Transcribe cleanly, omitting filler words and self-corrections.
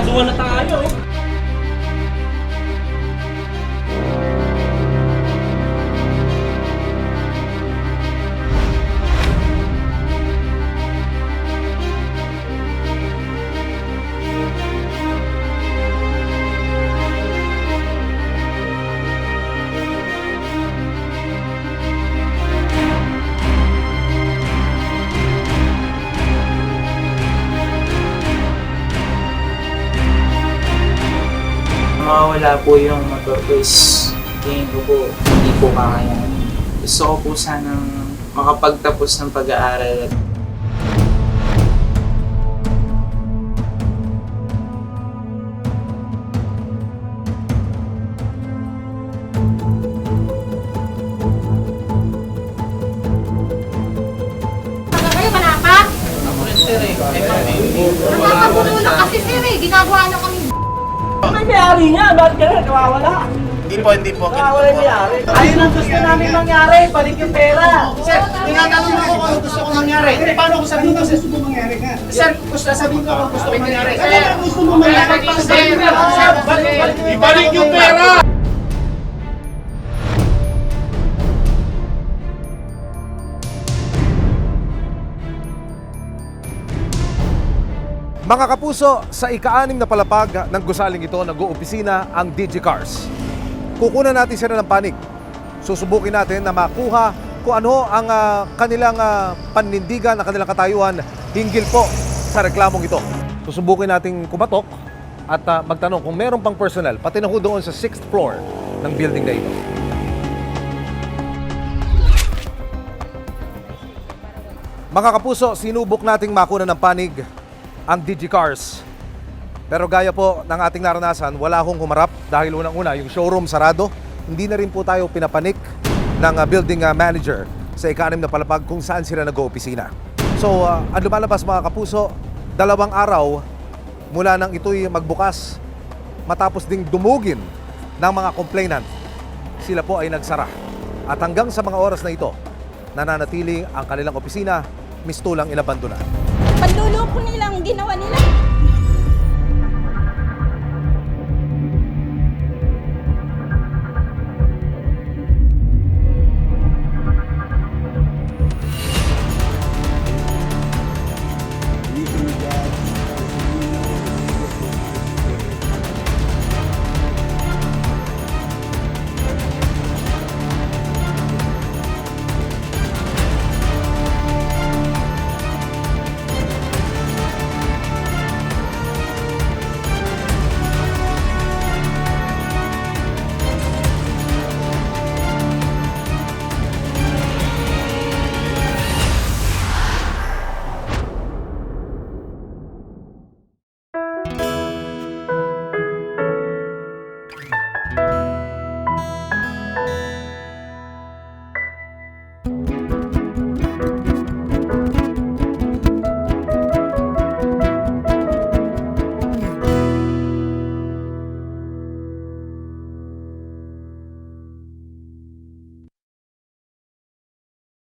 Magkakasuhan na tayo. Mawawala po yung motor ko is tingin ko po hindi po kakayanin. Gusto ko po sanang makapagtapos ng pag-aaral. Kayo malapa? Nakakagulo lang kasi sir eh. Ginagawa na kami. May may-ari nga, bakit ganun? Nawawala. Hindi po. Nawawala yung may-ari. Ayun ang gusto namin mangyari, balik yung pera. Sir, tinatanong ako kung ano gusto ko mangyari. Paano ko sabihin ko gusto mo mangyari nga? Sir, sabihin ko kung gusto ko mangyari. Ano gusto mo mangyari? Ibalik yung pera! Mga kapuso, sa ika-6 na palapag ng gusaling ito, nag-oopisina ang DigiCars. Kukunan natin sila ng panig. Susubukin natin na makuha kung ano ang kanilang panindigan, ang kanilang katayuan hinggil po sa reklamong ito. Susubukin natin kumatok at magtanong kung meron pang personnel, pati na ho doon sa 6th floor ng building na ito. Mga kapuso, sinubok nating makuna ng panig ang DigiCars. Pero gaya po ng ating naranasan, wala hong humarap dahil unang-una yung showroom sarado. Hindi na rin po tayo pinapanik ng building manager sa ika-6 na palapag kung saan sila nag-oopisina. So, ang lumalabas mga kapuso, 2 araw mula nang ito'y magbukas matapos ding dumugin ng mga complainant. Sila po ay nagsara. At hanggang sa mga oras na ito, nananatili ang kanilang opisina, mistulang inabandona. Panluloko nilang ginawa nila.